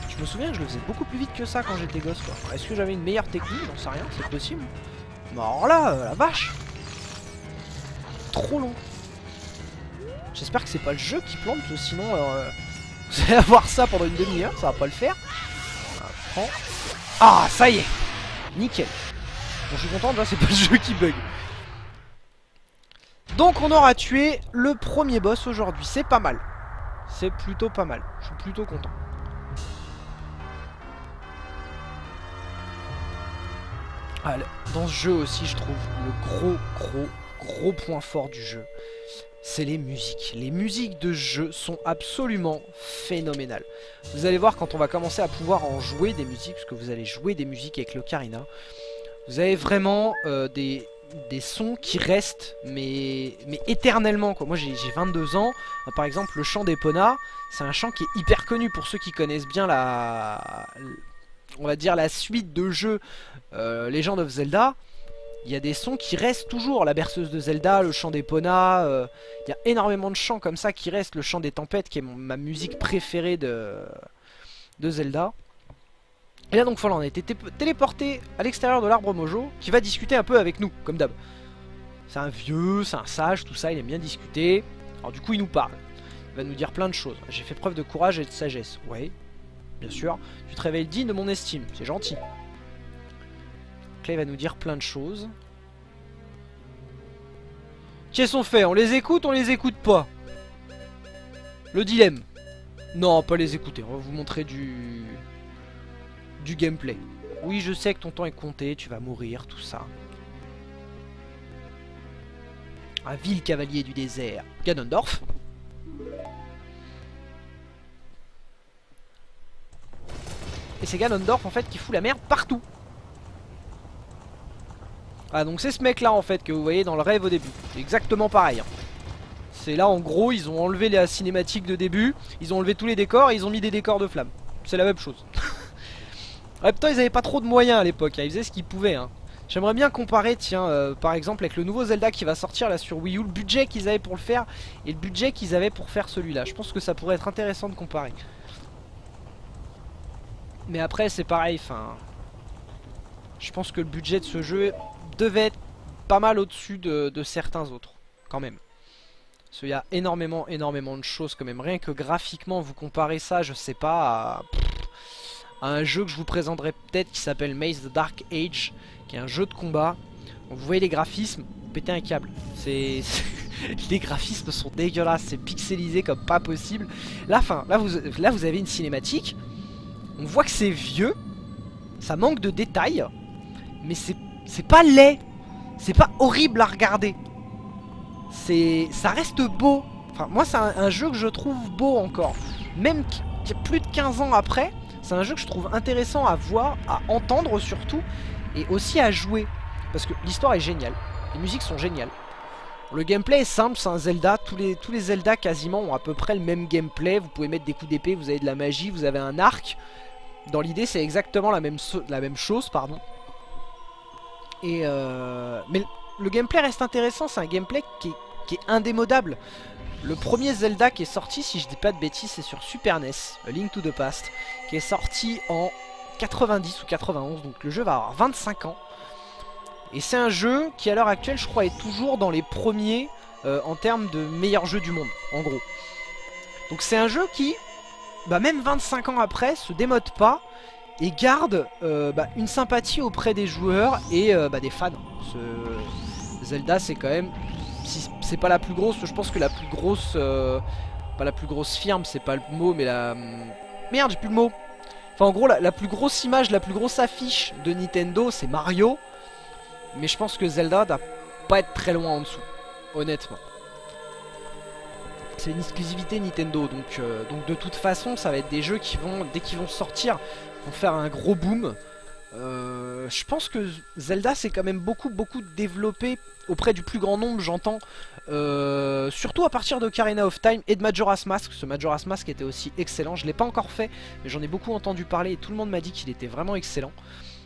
Je me souviens que je le faisais beaucoup plus vite que ça quand j'étais gosse quoi. Est-ce que j'avais une meilleure technique? J'en sais rien, c'est possible. Mais alors là, la vache. Trop long. J'espère que c'est pas le jeu qui plante, sinon vous allez avoir ça pendant une demi-heure, ça va pas le faire. Voilà, ah, ça y est. Nickel. Bon, je suis content, là c'est pas le jeu qui bug. Donc on aura tué le premier boss aujourd'hui, c'est pas mal. C'est plutôt pas mal, je suis plutôt content. Ah, dans ce jeu aussi je trouve le gros point fort du jeu. c'est les musiques. Les musiques de jeu sont absolument phénoménales. Vous allez voir quand on va commencer à pouvoir en jouer des musiques, parce que vous allez jouer des musiques avec l'ocarina, vous avez vraiment des sons qui restent, mais éternellement, quoi. Moi j'ai 22 ans, par exemple le chant d'Epona, c'est un chant qui est hyper connu pour ceux qui connaissent bien on va dire la suite de jeux Legend of Zelda. Il y a des sons qui restent toujours, la berceuse de Zelda, le chant d'Epona, il y a énormément de chants comme ça qui restent, le chant des tempêtes qui est ma musique préférée de Zelda. Et là donc voilà, on a été téléporté à l'extérieur de l'arbre Mojo, qui va discuter un peu avec nous, comme d'hab. C'est un vieux, c'est un sage, tout ça, il aime bien discuter. Alors du coup il nous parle, il va nous dire plein de choses. J'ai fait preuve de courage et de sagesse, ouais, bien sûr. Tu te révèles digne de mon estime, c'est gentil. Donc là il va nous dire plein de choses. Qu'est-ce qu'on fait? On les écoute, on les écoute pas? Le dilemme. Non, pas les écouter, on va vous montrer du gameplay. Oui, je sais que ton temps est compté, tu vas mourir, tout ça. Un vil cavalier du désert, Ganondorf. Et c'est Ganondorf en fait qui fout la merde partout. Ah donc c'est ce mec là en fait que vous voyez dans le rêve au début. C'est exactement pareil. Hein. C'est là en gros ils ont enlevé la cinématique de début, ils ont enlevé tous les décors et ils ont mis des décors de flammes. C'est la même chose. En même temps ils avaient pas trop de moyens à l'époque, hein. Ils faisaient ce qu'ils pouvaient. Hein. J'aimerais bien comparer tiens par exemple avec le nouveau Zelda qui va sortir là sur Wii U, le budget qu'ils avaient pour le faire et le budget qu'ils avaient pour faire celui-là. Je pense que ça pourrait être intéressant de comparer. Mais après c'est pareil, enfin... Je pense que le budget de ce jeu devait être pas mal au-dessus de certains autres, quand même. Parce qu'il y a énormément de choses quand même. Rien que graphiquement, vous comparez ça, je sais pas, à un jeu que je vous présenterai peut-être qui s'appelle Maze the Dark Age, qui est un jeu de combat. Donc vous voyez les graphismes, pétez un câble. Les graphismes sont dégueulasses, c'est pixelisé comme pas possible. Là, là vous avez une cinématique, on voit que c'est vieux, ça manque de détails, mais c'est pas laid, c'est pas horrible à regarder. Ça reste beau. Enfin, moi c'est un jeu que je trouve beau encore. Même plus de 15 ans après, c'est un jeu que je trouve intéressant à voir, à entendre surtout, et aussi à jouer. Parce que l'histoire est géniale, les musiques sont géniales. Le gameplay est simple, c'est un Zelda, tous les Zelda quasiment ont à peu près le même gameplay. Vous pouvez mettre des coups d'épée, vous avez de la magie, vous avez un arc. Dans l'idée c'est exactement la même chose, pardon. Et mais le gameplay reste intéressant, c'est un gameplay qui est indémodable. Le premier Zelda qui est sorti, si je dis pas de bêtises, c'est sur Super NES, A Link to the Past, qui est sorti en 90 ou 91, donc le jeu va avoir 25 ans. Et c'est un jeu qui à l'heure actuelle, je crois, est toujours dans les premiers en termes de meilleurs jeux du monde, en gros. Donc c'est un jeu qui, même 25 ans après, se démode pas et garde une sympathie auprès des joueurs et des fans. Zelda c'est quand même, si c'est pas la plus grosse, je pense que la plus grosse, pas la plus grosse firme, c'est pas le mot, mais merde, j'ai plus le mot. Enfin en gros la plus grosse image, la plus grosse affiche de Nintendo c'est Mario. Mais je pense que Zelda doit pas être très loin en dessous, honnêtement. C'est une exclusivité Nintendo, donc de toute façon ça va être des jeux qui vont, dès qu'ils vont sortir, vont faire un gros boom. Je pense que Zelda s'est quand même beaucoup développé auprès du plus grand nombre, j'entends. Surtout à partir d'Ocarina of Time et de Majora's Mask. Ce Majora's Mask était aussi excellent, je l'ai pas encore fait, mais j'en ai beaucoup entendu parler et tout le monde m'a dit qu'il était vraiment excellent.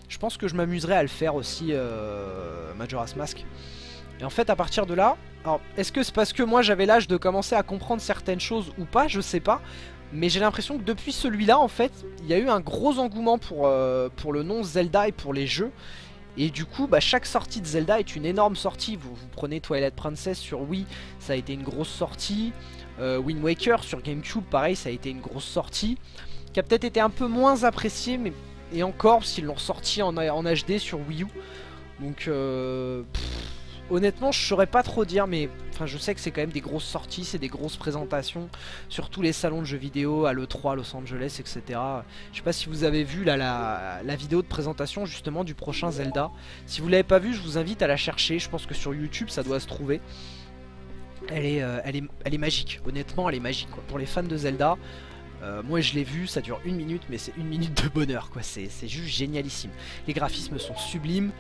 Je pense que je m'amuserai à le faire aussi, Majora's Mask. Et en fait à partir de là, alors est-ce que c'est parce que moi j'avais l'âge de commencer à comprendre certaines choses ou pas, je sais pas. Mais j'ai l'impression que depuis celui-là en fait, il y a eu un gros engouement pour le nom Zelda et pour les jeux. Et du coup chaque sortie de Zelda est une énorme sortie. Vous prenez Twilight Princess sur Wii, ça a été une grosse sortie. Wind Waker sur GameCube pareil, ça a été une grosse sortie, qui a peut-être été un peu moins appréciée, mais et encore s'ils l'ont sorti en HD sur Wii U. Donc honnêtement je saurais pas trop dire, mais enfin je sais que c'est quand même des grosses sorties, c'est des grosses présentations sur tous les salons de jeux vidéo, à l'E3 Los Angeles, etc. Je sais pas si vous avez vu là la vidéo de présentation justement du prochain Zelda. Si vous l'avez pas vu, je vous invite à la chercher, je pense que sur YouTube ça doit se trouver. elle est magique. Honnêtement, elle est magique, quoi. Pour les fans de Zelda, moi je l'ai vu, ça dure 1 minute, mais c'est 1 minute de bonheur, quoi. C'est juste génialissime. Les graphismes sont sublimes.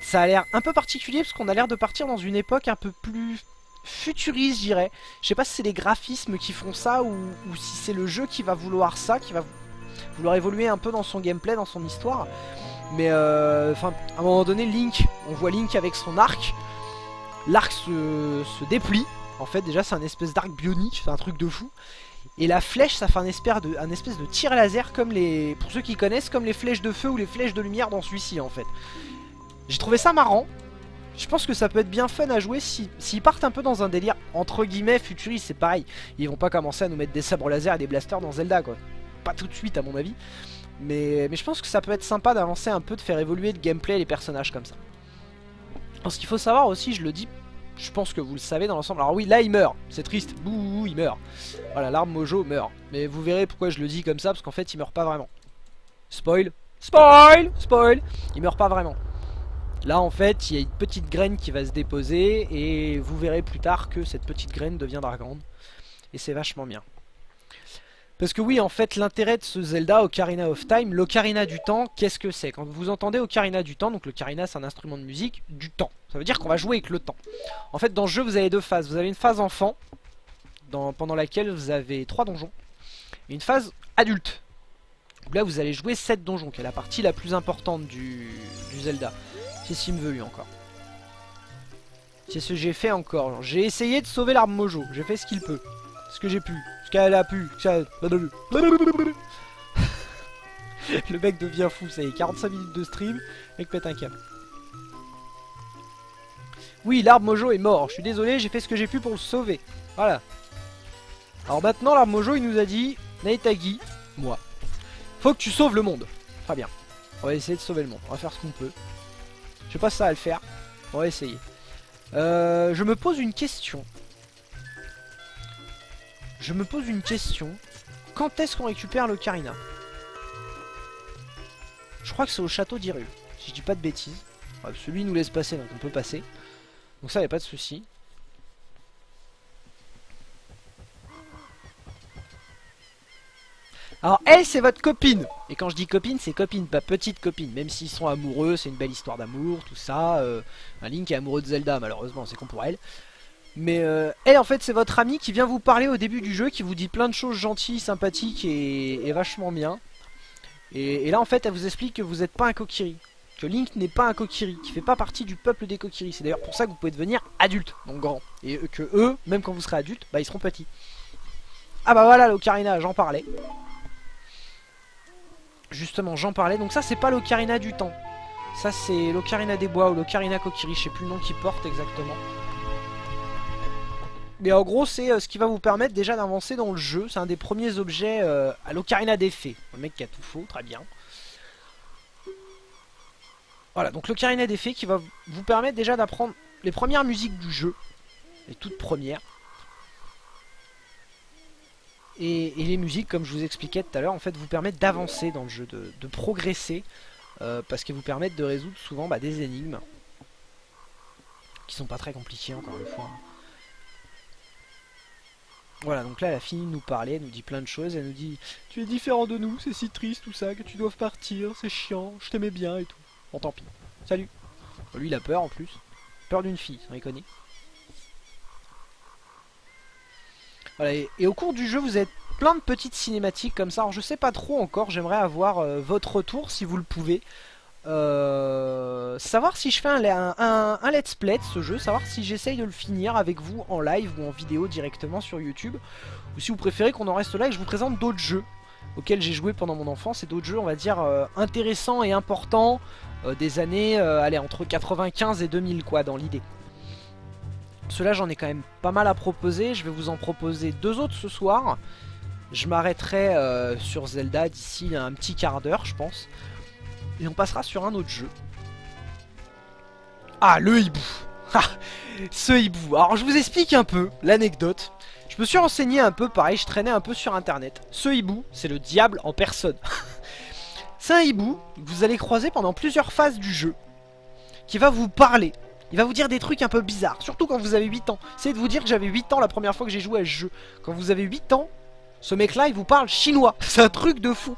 Ça a l'air un peu particulier parce qu'on a l'air de partir dans une époque un peu plus futuriste, je dirais. Je sais pas si c'est les graphismes qui font ça ou si c'est le jeu qui va vouloir ça, qui va vouloir évoluer un peu dans son gameplay, dans son histoire. Mais enfin, à un moment donné, Link, on voit Link avec son arc. L'arc se déplie. En fait, déjà, c'est un espèce d'arc bionique, c'est un truc de fou. Et la flèche, ça fait un espèce de tir laser comme les... Pour ceux qui connaissent, comme les flèches de feu ou les flèches de lumière dans celui-ci, en fait. J'ai trouvé ça marrant. Je pense que ça peut être bien fun à jouer s'ils partent un peu dans un délire entre guillemets futuriste, c'est pareil. Ils vont pas commencer à nous mettre des sabres laser et des blasters dans Zelda, quoi. Pas tout de suite à mon avis. Mais je pense que ça peut être sympa d'avancer un peu, de faire évoluer le gameplay et les personnages comme ça. Alors ce qu'il faut savoir aussi, je le dis, je pense que vous le savez dans l'ensemble. Alors oui, là il meurt, c'est triste, bouh, il meurt. Voilà, l'arbre Mojo meurt. Mais vous verrez pourquoi je le dis comme ça, parce qu'en fait il meurt pas vraiment. Spoil, spoil, spoil. Il meurt pas vraiment. Là en fait il y a une petite graine qui va se déposer et vous verrez plus tard que cette petite graine deviendra grande. Et c'est vachement bien. Parce que oui, en fait, l'intérêt de ce Zelda Ocarina of Time, l'Ocarina du Temps, qu'est-ce que c'est? Quand vous entendez Ocarina du Temps, donc l'Ocarina c'est un instrument de musique, du temps. Ça veut dire qu'on va jouer avec le temps. En fait, dans le jeu, vous avez deux phases. Vous avez une phase enfant, pendant laquelle vous avez 3 donjons, et une phase adulte. Donc là, vous allez jouer 7 donjons, qui est la partie la plus importante du Zelda. C'est ce qu'il me veut, lui, encore. C'est ce que j'ai fait encore. J'ai essayé de sauver l'arbre Mojo. J'ai fait ce qu'il peut. Ce que j'ai pu. Ce qu'elle a pu. Le mec devient fou. Ça y est, 45 minutes de stream. Le mec pète un câble. Oui, l'arbre Mojo est mort. Je suis désolé, j'ai fait ce que j'ai pu pour le sauver. Voilà. Alors maintenant, l'arbre Mojo, il nous a dit: Naitagi, moi, faut que tu sauves le monde. Très bien. On va essayer de sauver le monde. On va faire ce qu'on peut. Je sais pas si ça va le faire. On va essayer. Je me pose une question. Quand est-ce qu'on récupère l'Ocarina? Je crois que c'est au château d'Hyrule, si je dis pas de bêtises. Ouais, celui nous laisse passer, donc on peut passer. Donc ça, y a pas de souci. Alors elle, c'est votre copine. Et quand je dis copine, c'est copine, pas petite copine. Même s'ils sont amoureux, c'est une belle histoire d'amour, tout ça. Un Link est amoureux de Zelda, malheureusement, c'est con pour elle. Mais elle, en fait, c'est votre amie qui vient vous parler au début du jeu, qui vous dit plein de choses gentilles, sympathiques et vachement bien. Et là, en fait, elle vous explique que vous n'êtes pas un Kokiri. Que Link n'est pas un Kokiri, qui fait pas partie du peuple des Kokiri. C'est d'ailleurs pour ça que vous pouvez devenir adulte, donc grand. Et que eux, même quand vous serez adulte, bah ils seront petits. Ah bah voilà, l'Ocarina, j'en parlais. Justement, j'en parlais. Donc ça, c'est pas l'Ocarina du temps. Ça, c'est l'Ocarina des bois ou l'Ocarina Kokiri. Je sais plus le nom qu'il porte exactement. Mais en gros, c'est ce qui va vous permettre déjà d'avancer dans le jeu. C'est un des premiers objets à l'Ocarina des Fées. Le mec qui a tout faux, très bien. Voilà, donc l'Ocarina des Fées qui va vous permettre déjà d'apprendre les premières musiques du jeu. Les toutes premières. Et les musiques, comme je vous expliquais tout à l'heure, en fait, vous permettent d'avancer dans le jeu, de progresser. Parce qu'elles vous permettent de résoudre souvent des énigmes. Qui sont pas très compliquées, encore une fois. Voilà, donc là elle a fini de nous parler, elle nous dit plein de choses, elle nous dit: tu es différent de nous, c'est si triste tout ça, que tu dois partir, c'est chiant, je t'aimais bien et tout. Bon tant pis, salut. Lui il a peur en plus, peur d'une fille, sans déconner. Voilà, et au cours du jeu vous avez plein de petites cinématiques comme ça, alors je sais pas trop encore, j'aimerais avoir votre retour si vous le pouvez. Savoir si je fais un let's play de ce jeu, savoir si j'essaye de le finir avec vous en live ou en vidéo directement sur YouTube, ou si vous préférez qu'on en reste là et que je vous présente d'autres jeux auxquels j'ai joué pendant mon enfance et d'autres jeux on va dire intéressants et importants des années allez, entre 95 et 2000 quoi dans l'idée. Ceux-là j'en ai quand même pas mal à proposer, je vais vous en proposer 2 autres ce soir. Je m'arrêterai sur Zelda d'ici un petit quart d'heure je pense. Et on passera sur un autre jeu. Ah, le hibou. Ce hibou. Alors je vous explique un peu l'anecdote. Je me suis renseigné un peu, pareil, je traînais un peu sur internet. Ce hibou, c'est le diable en personne. C'est un hibou que vous allez croiser pendant plusieurs phases du jeu, qui va vous parler. Il va vous dire des trucs un peu bizarres, surtout quand vous avez 8 ans. Essayez de vous dire que j'avais 8 ans la première fois que j'ai joué à ce jeu. Quand vous avez 8 ans, ce mec là il vous parle chinois. C'est un truc de fou.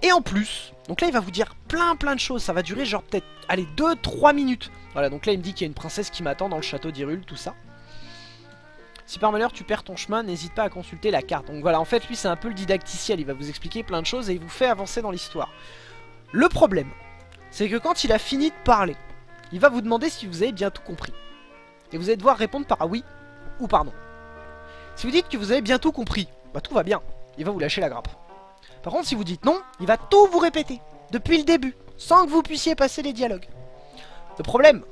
Et en plus, donc là il va vous dire plein de choses. Ça va durer genre peut-être, allez, 2-3 minutes. Voilà, donc là il me dit qu'il y a une princesse qui m'attend dans le château d'Hyrule, tout ça. Si par malheur tu perds ton chemin, n'hésite pas à consulter la carte. Donc voilà, en fait lui c'est un peu le didacticiel. Il va vous expliquer plein de choses et il vous fait avancer dans l'histoire. Le problème, c'est que quand il a fini de parler, il va vous demander si vous avez bien tout compris. Et vous allez devoir répondre par oui ou par non. Si vous dites que vous avez bien tout compris, bah tout va bien, il va vous lâcher la grappe. Par contre si vous dites non, il va tout vous répéter, depuis le début, sans que vous puissiez passer les dialogues. Le problème,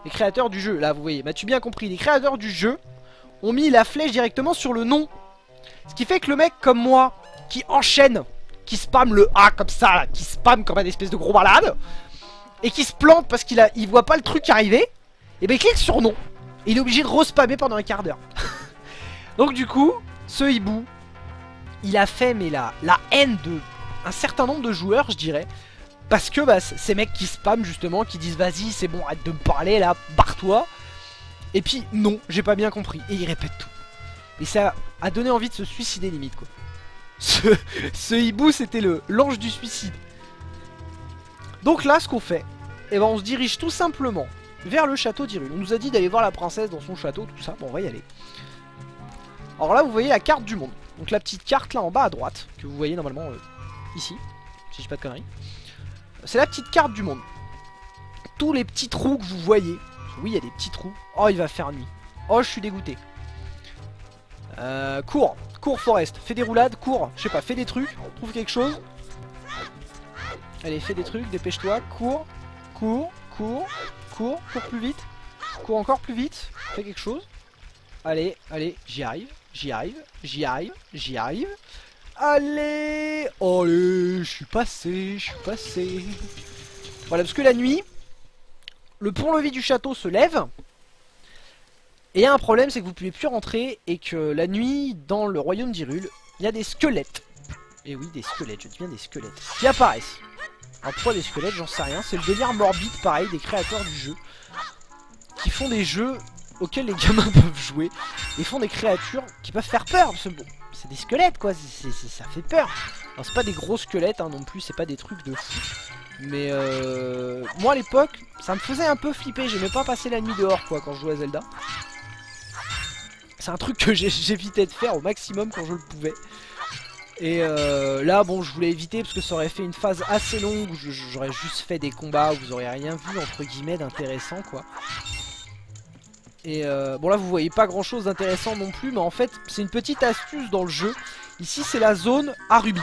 les créateurs du jeu, là vous voyez, m'as-tu bien compris, les créateurs du jeu ont mis la flèche directement sur le non. Ce qui fait que le mec comme moi, qui enchaîne, qui spamme le A comme ça, là, qui spamme comme un espèce de gros malade, et qui se plante parce il voit pas le truc arriver, et ben il clique sur non. Et il est obligé de respammer pendant un quart d'heure. Donc du coup, ce hibou, il a fait mais la haine de un certain nombre de joueurs, je dirais. Parce que bah, ces mecs qui spamment justement, qui disent vas-y c'est bon, arrête de me parler là, barre-toi. Et puis non, j'ai pas bien compris. Et il répète tout. Et ça a donné envie de se suicider limite quoi. Ce hibou c'était l'ange du suicide. Donc là ce qu'on fait, eh ben, on se dirige tout simplement vers le château d'Hyrule. On nous a dit d'aller voir la princesse dans son château, tout ça, bon on va y aller. Alors là vous voyez la carte du monde. Donc la petite carte là en bas à droite, que vous voyez normalement ici, si je dis pas de conneries. C'est la petite carte du monde. Tous les petits trous que vous voyez. Oui il y a des petits trous. Oh il va faire nuit. Oh je suis dégoûté. Cours, cours Forest, fais des roulades, cours, je sais pas, fais des trucs, trouve quelque chose. Allez fais des trucs, dépêche-toi, cours, cours, cours, cours, cours plus vite. Cours encore plus vite, fais quelque chose. Allez, allez, j'y arrive, j'y arrive, j'y arrive, j'y arrive. Allez, allez, je suis passé, je suis passé. Voilà, parce que la nuit, le pont-levis du château se lève. Et il y a un problème, c'est que vous pouvez plus rentrer et que la nuit, dans le royaume d'Hyrule, il y a des squelettes. Et oui, des squelettes, je dis bien des squelettes, qui apparaissent. Alors pourquoi des squelettes, j'en sais rien. C'est le délire morbide, pareil, des créateurs du jeu. Qui font des jeux auxquels les gamins peuvent jouer. Et font des créatures qui peuvent faire peur. Parce que bon, c'est des squelettes quoi, ça fait peur. Alors c'est pas des gros squelettes hein, non plus, c'est pas des trucs de fou. Mais moi à l'époque, ça me faisait un peu flipper. J'aimais pas passer la nuit dehors quoi quand je jouais à Zelda. C'est un truc que j'évitais de faire au maximum quand je le pouvais. Et là bon je voulais éviter parce que ça aurait fait une phase assez longue où j'aurais juste fait des combats où vous auriez rien vu entre guillemets d'intéressant quoi. Et bon là vous voyez pas grand chose d'intéressant non plus, mais en fait c'est une petite astuce dans le jeu. Ici c'est la zone à rubis.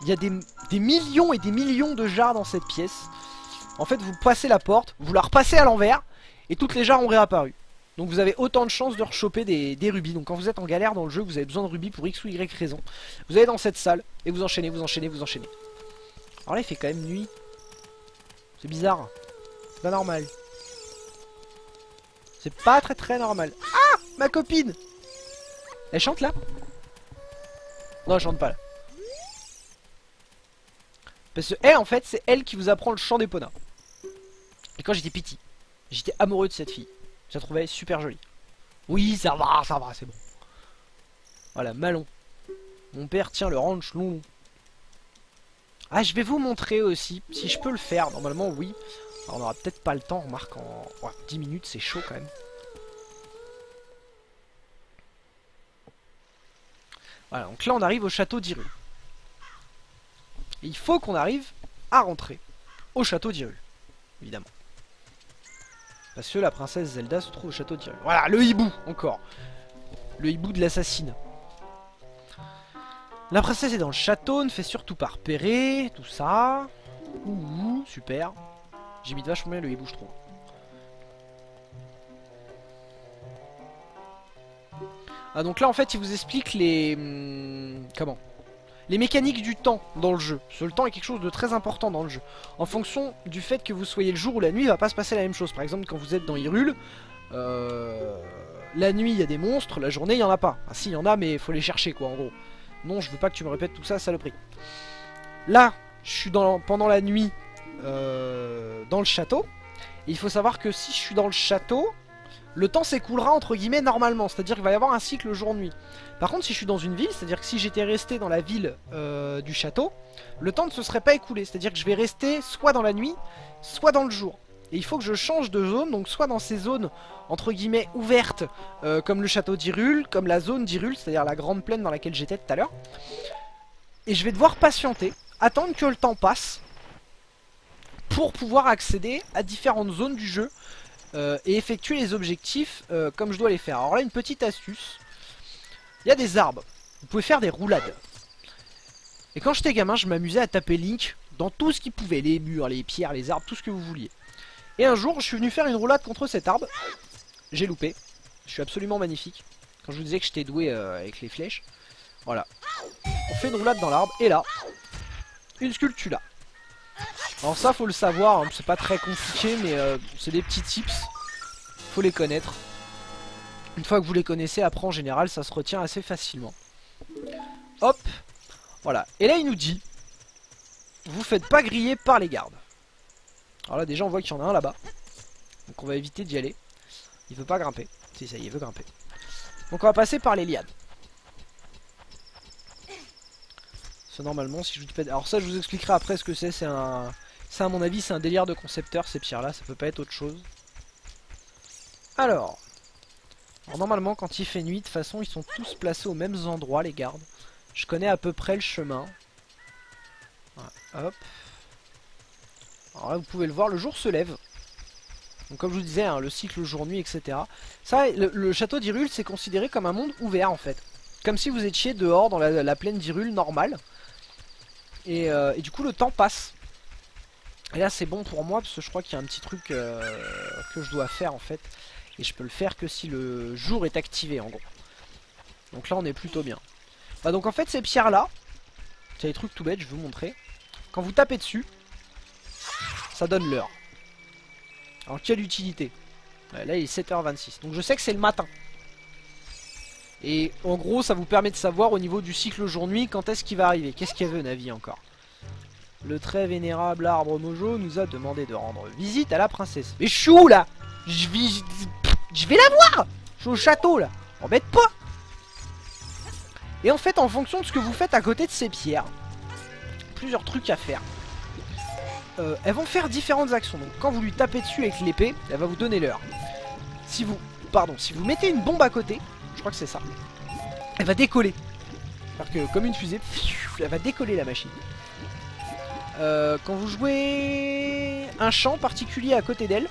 Il y a des millions et des millions de jarres dans cette pièce. En fait vous passez la porte, vous la repassez à l'envers et toutes les jarres ont réapparu. Donc vous avez autant de chances de rechoper des rubis. Donc quand vous êtes en galère dans le jeu, vous avez besoin de rubis pour X ou Y raison. Vous allez dans cette salle et vous enchaînez, vous enchaînez, vous enchaînez. Alors là il fait quand même nuit. C'est bizarre. C'est pas normal. C'est pas très normal. Ah, ma copine. Elle chante là? Non elle chante pas là. Parce que elle en fait c'est elle qui vous apprend le chant des ponas. Et quand j'étais petit, j'étais amoureux de cette fille. Je la trouvais super jolie. Oui, ça va, c'est bon. Voilà, Malon. Mon père tient le ranch long. Ah, je vais vous montrer aussi, si je peux le faire. Normalement, oui. Alors, on aura peut-être pas le temps, remarque, en 10 minutes, c'est chaud quand même. Voilà, donc là, on arrive au château d'Hyrule. Et il faut qu'on arrive à rentrer au château d'Hyrule, évidemment. Parce que la princesse Zelda se trouve au château d'Hyrule. Voilà, le hibou, encore. Le hibou de l'assassine. La princesse est dans le château, ne fait surtout pas repérer, tout ça. Ouh, super. J'ai mis de vachement bien le hibou, je trouve. Ah, donc là, en fait, il vous explique les... comment ? Les mécaniques du temps dans le jeu. Parce que le temps est quelque chose de très important dans le jeu. En fonction du fait que vous soyez le jour ou la nuit, il va pas se passer la même chose. Par exemple, quand vous êtes dans Hyrule, la nuit il y a des monstres, la journée il y en a pas. Ah si, il y en a, mais il faut les chercher quoi, en gros. Non, je veux pas que tu me répètes tout ça, saloperie. Là, je suis pendant la nuit dans le château. Et il faut savoir que si je suis dans le château, le temps s'écoulera entre guillemets normalement. C'est-à-dire qu'il va y avoir un cycle jour-nuit. Par contre si je suis dans une ville, c'est-à-dire que si j'étais resté dans la ville du château, le temps ne se serait pas écoulé. C'est-à-dire que je vais rester soit dans la nuit, soit dans le jour. Et il faut que je change de zone, donc soit dans ces zones entre guillemets ouvertes, comme le château d'Hyrule, comme la zone d'Hyrule, c'est-à-dire la grande plaine dans laquelle j'étais tout à l'heure. Et je vais devoir patienter, attendre que le temps passe, pour pouvoir accéder à différentes zones du jeu, et effectuer les objectifs comme je dois les faire. Alors là, une petite astuce, il y a des arbres, vous pouvez faire des roulades. Et quand j'étais gamin, je m'amusais à taper Link dans tout ce qui pouvait, les murs, les pierres, les arbres, tout ce que vous vouliez. Et un jour, je suis venu faire une roulade contre cet arbre. J'ai loupé. Je suis absolument magnifique. Quand je vous disais que j'étais doué avec les flèches. Voilà. On fait une roulade dans l'arbre. Et là, une sculpture là. Alors ça, faut le savoir. Hein, c'est pas très compliqué, mais c'est des petits tips. Faut les connaître. Une fois que vous les connaissez, après en général, ça se retient assez facilement. Hop. Voilà. Et là, il nous dit, vous faites pas griller par les gardes. Alors là déjà on voit qu'il y en a un là-bas. Donc on va éviter d'y aller. Il veut pas grimper. Si ça y est, il veut grimper. Donc on va passer par les lianes. Ça normalement si je vous dis pas... Alors ça je vous expliquerai après ce que c'est. C'est un... Ça à mon avis c'est un délire de concepteur ces pierres là. Ça peut pas être autre chose. Alors normalement quand il fait nuit, de toute façon ils sont tous placés aux mêmes endroits les gardes. Je connais à peu près le chemin. Voilà, hop. Alors là vous pouvez le voir, le jour se lève. Donc comme je vous disais, hein, le cycle jour-nuit, etc. Ça, le château d'Hyrule, c'est considéré comme un monde ouvert en fait. Comme si vous étiez dehors dans la plaine d'Hyrule normale. Et du coup le temps passe. Et là c'est bon pour moi parce que je crois qu'il y a un petit truc que je dois faire en fait. Et je peux le faire que si le jour est activé en gros. Donc là on est plutôt bien. Bah donc en fait ces pierres là, c'est des trucs tout bêtes, je vais vous montrer. Quand vous tapez dessus, ça donne l'heure. Alors quelle utilité? Là il est 7h26. Donc je sais que c'est le matin. Et en gros ça vous permet de savoir au niveau du cycle jour-nuit quand est-ce qu'il va arriver. Qu'est-ce qu'il veut Navi encore? Le très vénérable arbre Mojo nous a demandé de rendre visite à la princesse. Mais je suis où là? Je vais la voir. Je suis au château là. Embête pas. Et en fait en fonction de ce que vous faites à côté de ces pierres, plusieurs trucs à faire. Elles vont faire différentes actions. Donc quand vous lui tapez dessus avec l'épée, elle va vous donner l'heure. Si vous mettez une bombe à côté, je crois que c'est ça, elle va décoller. C'est-à-dire que comme une fusée, elle va décoller la machine. Quand vous jouez un champ particulier à côté d'elle,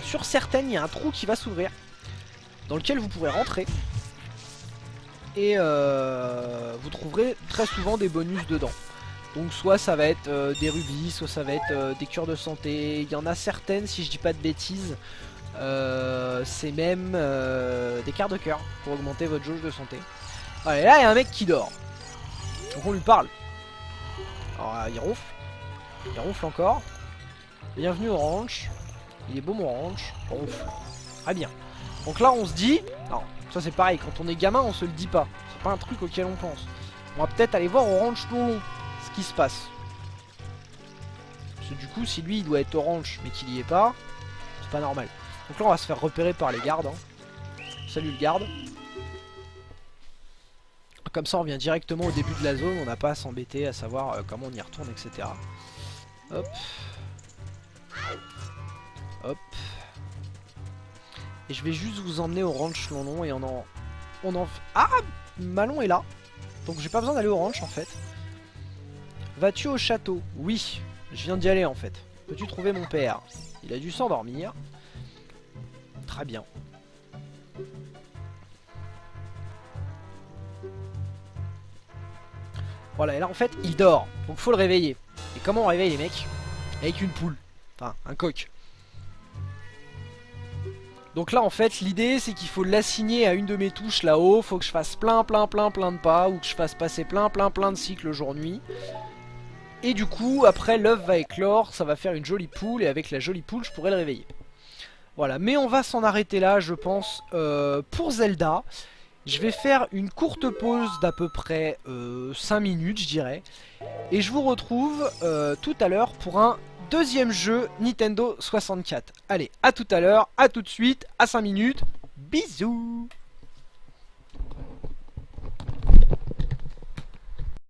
sur certaines il y a un trou qui va s'ouvrir, dans lequel vous pourrez rentrer. Et vous trouverez très souvent des bonus dedans. Donc soit ça va être des rubis, soit ça va être des cures de santé. Il y en a certaines, si je dis pas de bêtises, c'est même des quarts de cœur pour augmenter votre jauge de santé. Voilà, et là il y a un mec qui dort. Donc on lui parle. Alors il ronfle encore. Bienvenue au ranch. Il est beau mon ranch. Ronfle. Très bien. Donc là on se dit, non, ça c'est pareil, quand on est gamin on se le dit pas. C'est pas un truc auquel on pense. On va peut-être aller voir au ranch Lon ce qui se passe. Parce que du coup si lui il doit être orange mais qu'il y est pas, c'est pas normal. Donc là on va se faire repérer par les gardes. Hein. Salut le garde. Comme ça on vient directement au début de la zone, on n'a pas à s'embêter à savoir comment on y retourne, etc. Hop. Hop. Et je vais juste vous emmener au ranch Lon et Ah, Malon est là. Donc j'ai pas besoin d'aller au ranch en fait. Vas-tu au château? Oui, je viens d'y aller en fait. Peux-tu trouver mon père? Il a dû s'endormir. Très bien. Voilà, et là en fait il dort. Donc faut le réveiller. Et comment on réveille les mecs? Avec une poule. Enfin, un coq. Donc là en fait l'idée c'est qu'il faut l'assigner à une de mes touches là-haut. Faut que je fasse plein de pas. Ou que je fasse passer plein de cycles jour-nuit. Et du coup après l'œuf va éclore. Ça va faire une jolie poule. Et avec la jolie poule je pourrai le réveiller. Voilà, mais on va s'en arrêter là je pense pour Zelda. Je vais faire une courte pause d'à peu près 5 minutes je dirais. Et je vous retrouve tout à l'heure pour un deuxième jeu Nintendo 64. Allez, à tout à l'heure, à tout de suite, à 5 minutes. Bisous.